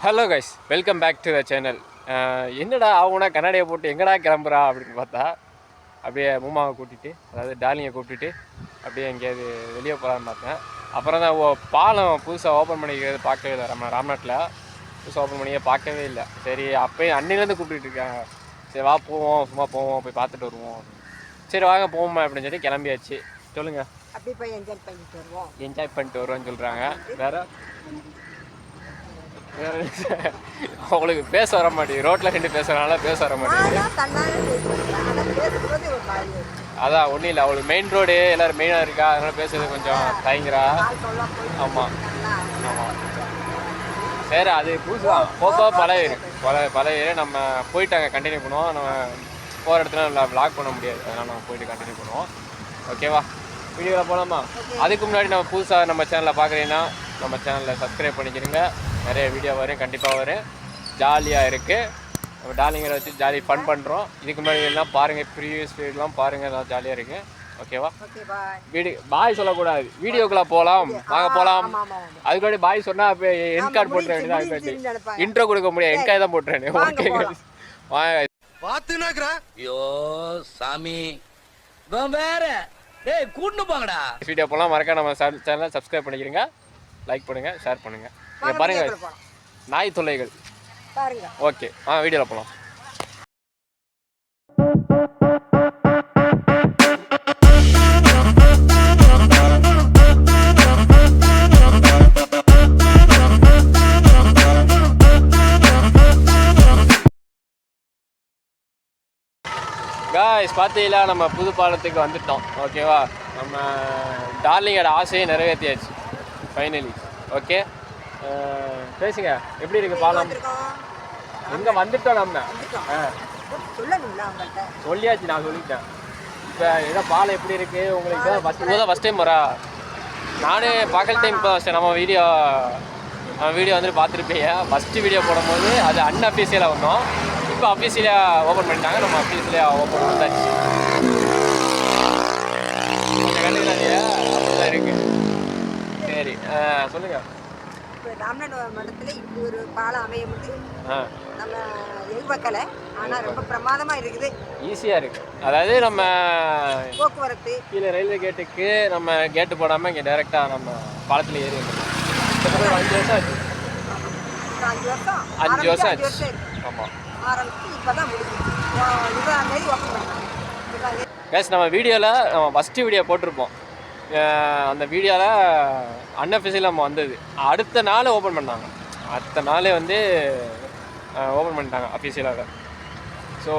Hello guys, welcome back to the channel. என்னடா அவனா கண்ணாடியை போட்டு எங்கடா கிளம்புறா அப்படின்னு பார்த்தா, அப்படியே மூமாவை கூட்டிகிட்டு, அதாவது டார்லிங்கை கூப்பிட்டுட்டு அப்படியே எங்கேயாவது வெளியே போகலான்னு பார்த்தேன். அப்புறம் தான் பாலம் புதுசாக ஓப்பன் பண்ணிக்கிறது பார்க்கவே இல்லை. ராம்நாட்டில் புதுசாக ஓப்பன் பண்ணியே பார்க்கவே இல்லை. சரி, அப்போயே அன்னிலேருந்து கூப்பிட்டுட்டு இருக்காங்க. சரி வா போவோம், சும்மா போவோம், போய் பார்த்துட்டு வருவோம். சரி வாங்க போவோம்மா அப்படின்னு சொல்லி கிளம்பியாச்சு. சொல்லுங்கள். அப்படி போய் என்ஜாய் பண்ணிட்டு வருவோம்னு சொல்கிறாங்க. வேறு அவங்களுக்கு பேச வர மாட்டேங்குது. ரோட்டில் நின்று பேசுகிறனால பேச வர மாட்டேங்குது. அதான் ஒன்றும் இல்லை, அவளுக்கு மெயின் ரோடு எல்லோரும் மெயினாக இருக்கா, அதனால பேசுறது கொஞ்சம் தயங்குறா. ஆமாம் ஆமாம், சரி அது புதுசுதான், போக பழைய நம்ம போயிட்டு அங்கே கண்டினியூ பண்ணுவோம். நம்ம போகிற இடத்துல நல்லா விளாக் பண்ண முடியாது, அதனால் நம்ம போயிட்டு கண்டினியூ பண்ணுவோம். ஓகேவா, வீடியோவில் போகலாமா? அதுக்கு முன்னாடி நம்ம புதுசாக நம்ம சேனலில் பார்க்குறீங்கன்னா நம்ம சேனலில் சப்ஸ்கிரைப் பண்ணிக்கிறீங்க. நிறைய வீடியோ வரும், கண்டிப்பாக வரும், ஜாலியாக இருக்குது. நம்ம டார்லிங்கரை வச்சு ஜாலி ஃபன் பண்ணுறோம். இதுக்கு முன்னாடி எல்லாம் பாருங்கள், ப்ரீவியஸ் வீடியோலாம் பாருங்கள், எல்லாம் ஜாலியாக இருக்குது. ஓகேவா, வீடியோ பாய் சொல்லக்கூடாது, வீடியோக்குள்ளே போகலாம், வாங்க போகலாம். அதுக்கு முன்னாடி பாய் சொன்னால் அப்போ என் கார்டு போட்டுற வேண்டியதான், இன்ட்ரோ கொடுக்க முடியாது, என் கார்டு தான் போட்டுறேன். ஓகே வாங்க. பாத்துனாக்குறா, ஐயோ சாமி வேற கூட்டு போங்கடா. வீடியோ போகலாம், மறக்க நம்ம சேனலை சப்ஸ்கிரைப் பண்ணிக்கிறீங்க, லைக் பண்ணுங்கள், ஷேர் பண்ணுங்கள். இங்கே பாருங்கள் நாய் தொல்லைகள் பாருங்க. ஓகே வீடியோவில் போகலாம். காய்ஸ் பார்த்தீங்களா, நம்ம புது பாலத்துக்கு வந்துட்டோம். ஓகேவா, நம்ம டார்லிங்கோட ஆசையை நிறைவேற்றியாச்சு ஃபைனலி. ஓகே, பேசுங்க, எப்படி இருக்கு பாலம்? எங்கே வந்துட்டோம் நம்ம? சொல்லியாச்சு, நான் சொல்லிட்டேன். இப்போ ஏதோ பாலம் எப்படி இருக்கு உங்களுக்கு? தான் ஃபஸ்ட் டைம் வரா? நானே பகல் டைம் இப்போ நம்ம வீடியோ வந்துட்டு பார்த்துருப்பீங்க. ஃபஸ்ட்டு வீடியோ போடும்போது அது அன்அஃபீஷியலாக வந்தோம். இப்போ அஃபீஷியலாக ஓப்பன் பண்ணிட்டாங்க, நம்ம அஃபீஷியலாக ஓப்பன் வந்தாச்சு. அப்படிதான் இருக்கு. சரி சொல்லுங்கள். ராம்நாடு மண்டலத்தில் இப்படி ஒரு பாலம் அமையும் போது நம்ம எதிர்பார்க்கலை, ஆனால் ரொம்ப பிரமாதமாக இருக்குது, ஈஸியாக இருக்குது. அதாவது நம்ம போக்குவரத்து கீழே ரயில்வே கேட்டுக்கு நம்ம கேட்டு போடாமல் இங்கே டைரெக்டாக நம்ம பாலத்தில் ஏறி வந்துடும். 5 வருஷம் ஆச்சு. 5 வருஷம் ஆச்சு. ஆமாம், ஆரம்பிச்சு இப்போ தான் முடிஞ்சு 20ஆம் தேதி ஓப்பன் பண்ணாங்க. கேஸ் நம்ம வீடியோவில் நம்ம ஃபஸ்ட்டு வீடியோ போட்டிருப்போம். அந்த வீடியோவில் அன்அஃபிஷியல் நம்ம வந்தது. அடுத்த நாள் ஓப்பன் பண்ணாங்க, அடுத்த நாளே வந்து ஓப்பன் பண்ணிட்டாங்க அஃபிஷியலாக. ஸோ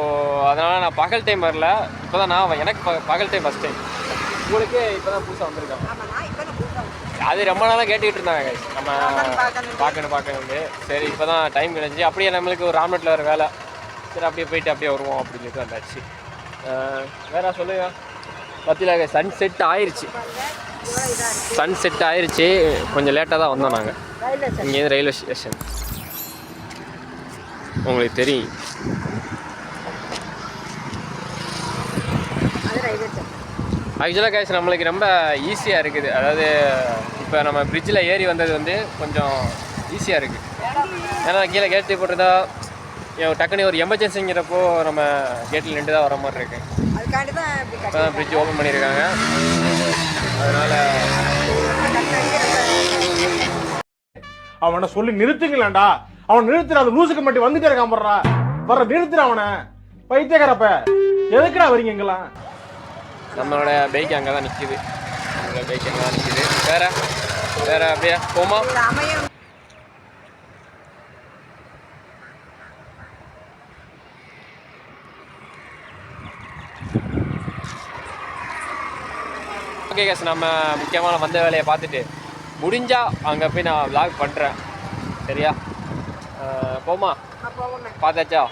அதனால் நான் பகல் டைம் வரல. இப்போ தான் எனக்கு பகல் டைம் ஃபஸ்ட் டைம். உங்களுக்கு இப்போ தான் புதுசாக வந்திருக்காங்க. அது ரொம்ப நாளாக கேட்டுக்கிட்டு இருந்தாங்க நம்ம பார்க்கணும். சரி இப்போ தான் டைம் கிடச்சி. அப்படியே நம்மளுக்கு ஒரு ராம்நாட்டில் வர வேலை, சரி அப்படியே போயிட்டு அப்படியே வருவோம் அப்படின்னு சொல்லி வந்தாச்சு. வேறு சொல்லுங்க. பத்தியில் சன்செட் ஆயிடுச்சு, கொஞ்சம் லேட்டாக தான் வந்தோம் நாங்கள். இங்கேருந்து ரயில்வே ஸ்டேஷன் உங்களுக்கு தெரியும். ஆக்சுவலாக கேஸ் நம்மளுக்கு ரொம்ப ஈஸியாக இருக்குது. அதாவது இப்போ நம்ம பிரிட்ஜில் ஏறி வந்தது வந்து கொஞ்சம் ஈஸியாக இருக்குது. ஏன்னா கீழே கேட்டு போட்டுருந்தா டக்குனு ஒரு எமர்ஜென்சிங்கிறப்போ நம்ம கேட்டில் நின்று தான் வர மாதிரி இருக்கு. அதுக்காண்டி பிரிட்ஜ் ஓப்பன் பண்ணியிருக்காங்க. அதனால் அவனை சொல்லி நிறுத்துங்களேன்டா, அவன் நிறுத்துற, அந்த லூசுக்கு மட்டும் வந்துட்டே இருக்கான் போடுறா, வர நிறுத்துற அவனை, பைத்தியக்காரப்ப எதுக்குடா வரீங்க எங்கெல்லாம்? நம்மளோட பைக் அங்கே தான் நிற்கிது, வேற அப்படியே போமா. ஓகே கேஸ், நம்ம முக்கியமான வந்த வேலையை பார்த்துட்டு முடிஞ்சால் அங்கே போய் நான் விளாக் பண்ணுறேன். சரியா, போமா? பார்த்தாச்சா?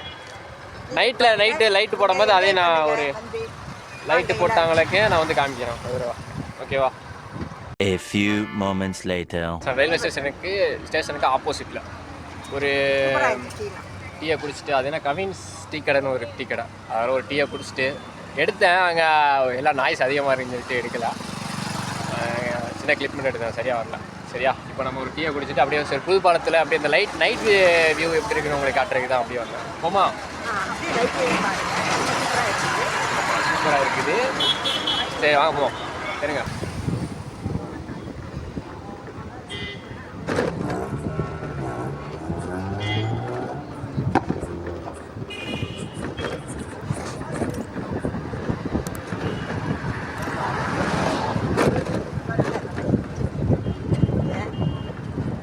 நைட்டு லைட்டு போடும்போது அதே நான் ஒரு லைட்டு போட்டாங்களுக்கு நான் வந்து காமிக்கிறேன். ஓகேவா? A few moments later. Railway ஸ்டேஷனுக்கு ஆப்போசிட்டில் ஒரு டீயை குடிச்சிட்டு, அது என்ன கவின்ஸ் டீ கடைன்னு ஒரு டீ கடை, அதில் ஒரு டீயை குடிச்சிட்டு எடுத்தேன். அங்கே எல்லாம் நாய்ஸ் அதிகமாக இருக்குன்னு சொல்லிட்டு எடுக்கல. சின்ன கிளிப் மட்டும் எடுத்தேன், சரியாக வரல. சரியா? இப்போ நம்ம ஒரு டீயை குடிச்சிட்டு அப்படியே சரி புது பாலத்தில் அப்படியே இந்த நைட் வியூ எப்படி இருக்குன்னு உங்களுக்கு காட்டுறதுக்கு தான் அப்படியே வந்தேன். போமா? அப்படியே லைட் பாருங்க, சூப்பராக இருக்குது. சரி வாங்க போவோம். சரிங்க.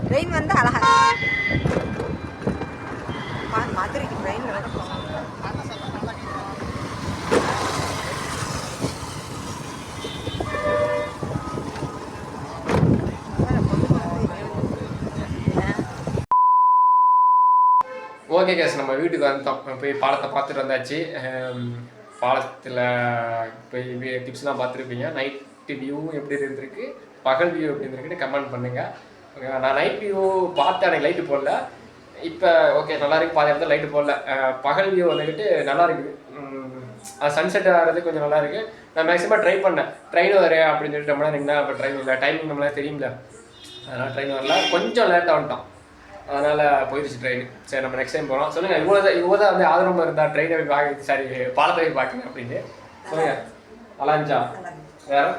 ட்ரெயின் வந்து அழகா மதுரைக்கு ட்ரெயின் ஓகே கேஸ், நம்ம வீட்டுக்கு வந்தோம். போய் பாலத்தை பார்த்துட்டு வந்தாச்சு. பாலத்தில் போய் டிப்ஸ்லாம் பார்த்துருப்பீங்க. நைட்டு வியூவும் எப்படி இருந்திருக்கு, பகல் வியூ எப்படி இருந்திருக்குன்னு கமெண்ட் பண்ணுங்கள். ஓகேவா? நான் நைட் வியூ பார்த்தேன், எனக்கு லைட்டு போடல. இப்போ ஓகே நல்லா இருக்குது, பாதி இடத்துல லைட்டு போடல. பகல் வியூ வந்துக்கிட்டு நல்லா இருக்குது. அது சன்செட் ஆகிறது கொஞ்சம் நல்லா இருக்குது. நான் மேக்ஸிமம் ட்ரை பண்ணேன், ட்ரெயின் வரேன் அப்படின்னு சொல்லிட்டு ரொம்ப நேரம் இருந்தால். அப்போ ட்ரெயின் இல்லை, டைமிங் நம்மளால தெரியும்ல, அதனால் ட்ரெயின் வரல. கொஞ்சம் லேட்டாக வந்துட்டோம், அதனால் போயிடுச்சு ட்ரெயின். சரி நம்ம நெக்ஸ்ட் டைம் போகிறோம். சொல்லுங்கள், இவ்வளோ தான் வந்து ஆதரவு இருந்தால் ட்ரெயினை போய் பார்க்க, சாரி பாலத்தை போய் பார்க்குங்க அப்படின்னு சொல்லுங்கள். நல்லா இருந்துச்சா? வேறு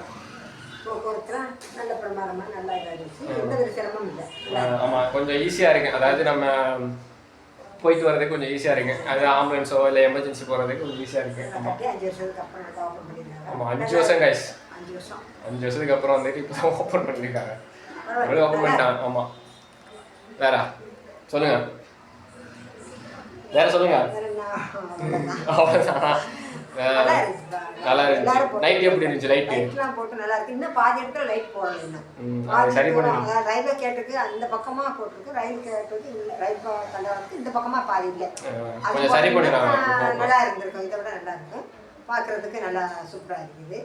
போக்குவரத்துலாம் நல்ல பிரமாதமாக நல்லா இருந்துச்சு, எந்த ஒரு சிரமமும் இல்லை. ஆமாம், கொஞ்சம் ஈஸியாக இருக்குது. அதாவது நம்ம போயிட்டு வர்றதுக்கு கொஞ்சம் ஈஸியாக இருக்குது. அது ஆம்புலன்ஸோ இல்லை எமர்ஜென்சி போகிறதுக்கு கொஞ்சம் ஈஸியாக இருக்குது. ஆமாம் 5 வருஷத்துக்கு அப்புறம் ஓப்பன் பண்ணியிருக்காங்க. ஆமாம் 5 வருஷம் கைஸ், 5 வருஷத்துக்கு அப்புறம் வந்துட்டு இப்போ தான் ஓப்பன் பண்ணியிருக்காங்க. ஓப்பன் பண்ணிட்டாங்க. ஆமாம். வேற சொல்லுங்கள், வேற சொல்லுங்கள். அவ்வளோதான். நல்லா இருந்துச்சு. நைட் எப்படி இருந்துச்சு? லைட்லாம் போட்டு நல்லா இருக்கு. இன்னும் பாதி இடத்துல லைட் போடல. இன்னும் சரி பண்ணுங்க. ரயில்வே கேட்டுக்கு அந்த பக்கமா போட்டிருக்கு, ரயில் கேட்டுக்கு ரயில் கண்டவருக்கு இந்த பக்கமா பாதி இல்லை. கொஞ்சம் சரி பண்ணிடுறாங்க. நல்லா இருந்திருக்கும், இதை விட நல்லா இருக்கும். பார்க்கறதுக்கு நல்லா சூப்பராக இருக்குது.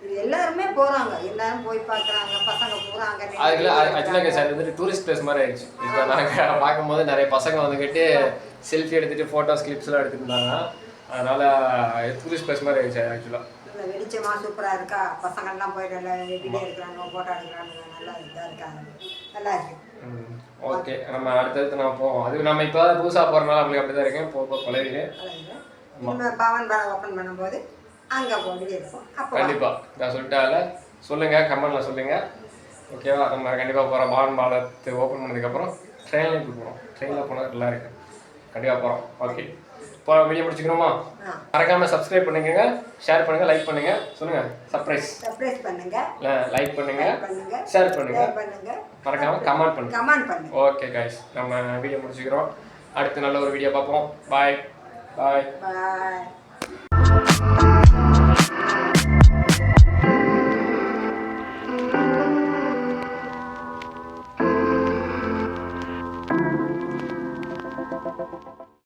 இது எல்லாருமே போகிறாங்க, எல்லாரும் போய் பார்க்குறாங்க, பசங்க போகிறாங்க. ஆக்சுவலாக சார் வந்துட்டு டூரிஸ்ட் பிளேஸ் மாதிரி ஆயிடுச்சு. இப்போ நாங்கள் பார்க்கும்போது நிறைய பசங்க வந்துக்கிட்டு செல்ஃபி எடுத்துகிட்டு ஃபோட்டோஸ் கிளிப்ஸ்லாம் எடுத்துட்டு இருந்தாங்க. அதனால் டூரிஸ்ட் பிளேஸ் மாதிரி ஆயிடுச்சு ஆக்சுவலாக. வெளிச்சமாக சூப்பராக இருக்கா, பசங்கள்லாம் போய் நல்லா வீடியோ எடுக்கிறாங்க, ஃபோட்டோ எடுக்கிறாங்க, நல்லா இதாக இருக்காங்க, நல்லா இருக்கு. ஓகே, நம்ம அடுத்தடுத்து நான் போவோம். அது நம்ம இப்போ தான் புதுசாக போகிறனால நம்மளுக்கு அப்படி தான் இருக்கேன். போக பழகிடு. நம்ம பாவன் பாலம் ஓப்பன் பண்ணும்போது அங்கே போய் இருப்போம். கண்டிப்பாக நான் சொல்லிட்டால சொல்லுங்கள், கமெண்ட்டில் சொல்லுங்கள். ஓகேவா? நம்ம கண்டிப்பாக போகிறோம். பாவன் பாலத்தை ஓப்பன் பண்ணதுக்கப்புறம் ட்ரெயினில் போகிறோம். ட்ரெயினில் போனால் நல்லா இருக்கு. கண்டிப்பாக போகிறோம். ஓகே, இப்போ வீடியோ முடிச்சுக்கணுமா? மறக்காமல் சப்ஸ்கிரைப் பண்ணுங்க, ஷேர் பண்ணுங்கள், லைக் பண்ணுங்கள். சொல்லுங்கள், சர்ப்ரைஸ் பண்ணுங்கள், லைக் பண்ணுங்கள், ஷேர் பண்ணுங்கள், மறக்காமல் கமெண்ட் பண்ணுங்கள். ஓகே கைஸ், நம்ம வீடியோ முடிச்சுக்கிறோம். அடுத்து நல்ல ஒரு வீடியோ பார்ப்போம். பாய் பாய் பாய்.